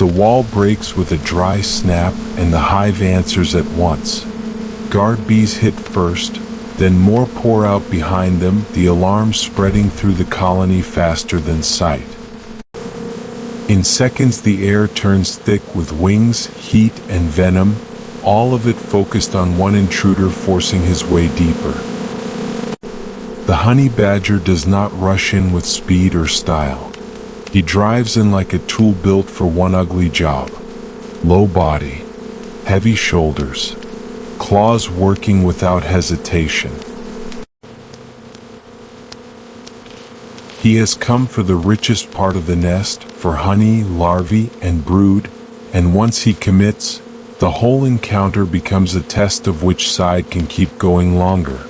The wall breaks with a dry snap, and the hive answers at once. Guard bees hit first, then more pour out behind them, the alarm spreading through the colony faster than sight. In seconds the air turns thick with wings, heat, and venom, all of it focused on one intruder forcing his way deeper. The honey badger does not rush in with speed or style. He drives in like a tool built for one ugly job. Low body, heavy shoulders, claws working without hesitation. He has come for the richest part of the nest, for honey, larvae, and brood, and once he commits, the whole encounter becomes a test of which side can keep going longer.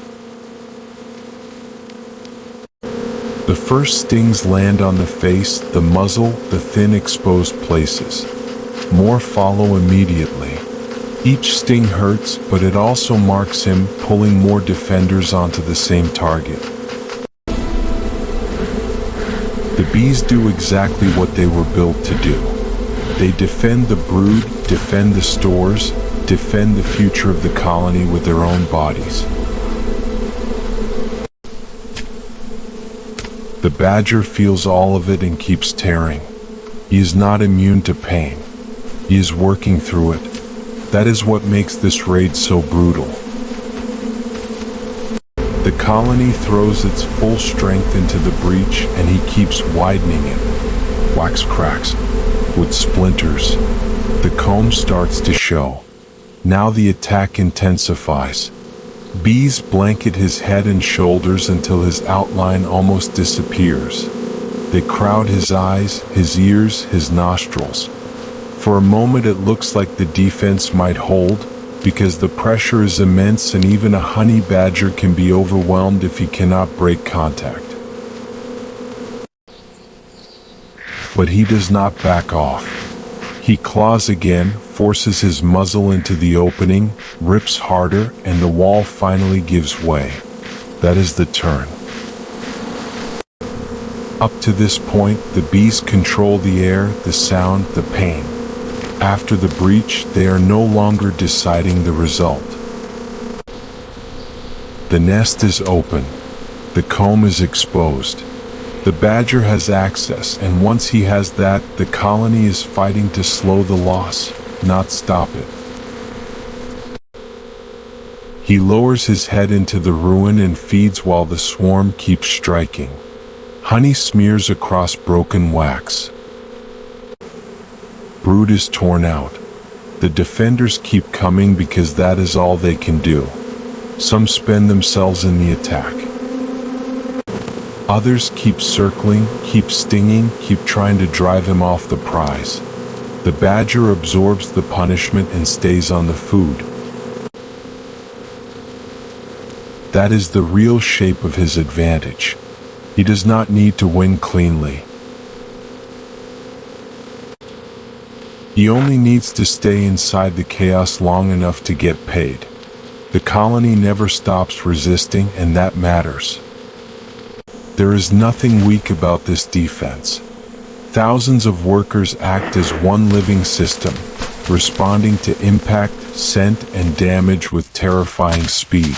The first stings land on the face, the muzzle, the thin exposed places. More follow immediately. Each sting hurts, but it also marks him, pulling more defenders onto the same target. The bees do exactly what they were built to do. They defend the brood, defend the stores, defend the future of the colony with their own bodies. The badger feels all of it and keeps tearing. He is not immune to pain. He is working through it. That is what makes this raid so brutal. The colony throws its full strength into the breach, and he keeps widening it. Wax cracks with splinters. The comb starts to show. Now the attack intensifies. Bees blanket his head and shoulders until his outline almost disappears. They crowd his eyes, his ears, his nostrils. For a moment it looks like the defense might hold, because the pressure is immense and even a honey badger can be overwhelmed if he cannot break contact. But he does not back off. He claws again, forces his muzzle into the opening, rips harder, and the wall finally gives way. That is the turn. Up to this point, the bees control the air, the sound, the pain. After the breach, they are no longer deciding the result. The nest is open. The comb is exposed. The badger has access, and once he has that, the colony is fighting to slow the loss, not stop it. He lowers his head into the ruin and feeds while the swarm keeps striking. Honey smears across broken wax. Brood is torn out. The defenders keep coming because that is all they can do. Some spend themselves in the attack. Others keep circling, keep stinging, keep trying to drive him off the prize. The badger absorbs the punishment and stays on the food. That is the real shape of his advantage. He does not need to win cleanly. He only needs to stay inside the chaos long enough to get paid. The colony never stops resisting, and that matters. There is nothing weak about this defense. Thousands of workers act as one living system, responding to impact, scent, and damage with terrifying speed.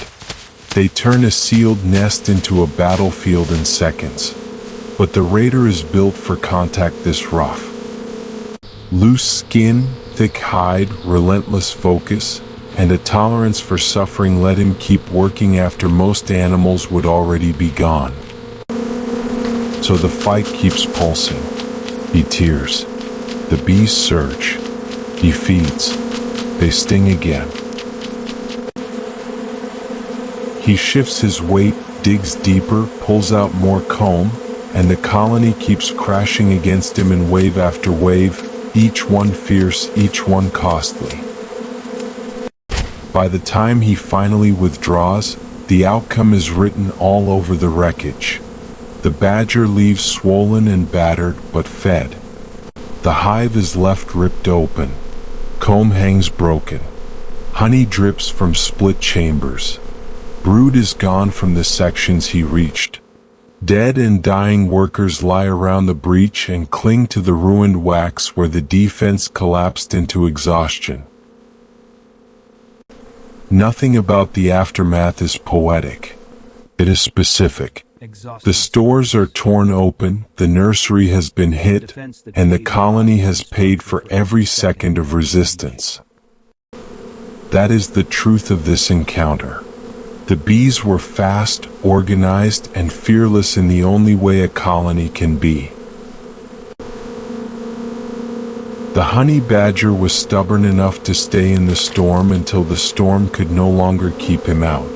They turn a sealed nest into a battlefield in seconds. But the raider is built for contact this rough. Loose skin, thick hide, relentless focus, and a tolerance for suffering let him keep working after most animals would already be gone. So the fight keeps pulsing. He tears. The bees surge. He feeds. They sting again. He shifts his weight, digs deeper, pulls out more comb, and the colony keeps crashing against him in wave after wave, each one fierce, each one costly. By the time he finally withdraws, the outcome is written all over the wreckage. The badger leaves swollen and battered, but fed. The hive is left ripped open. Comb hangs broken. Honey drips from split chambers. Brood is gone from the sections he reached. Dead and dying workers lie around the breach and cling to the ruined wax where the defense collapsed into exhaustion. Nothing about the aftermath is poetic. It is specific. The stores are torn open, the nursery has been hit, and the colony has paid for every second of resistance. That is the truth of this encounter. The bees were fast, organized, and fearless in the only way a colony can be. The honey badger was stubborn enough to stay in the storm until the storm could no longer keep him out.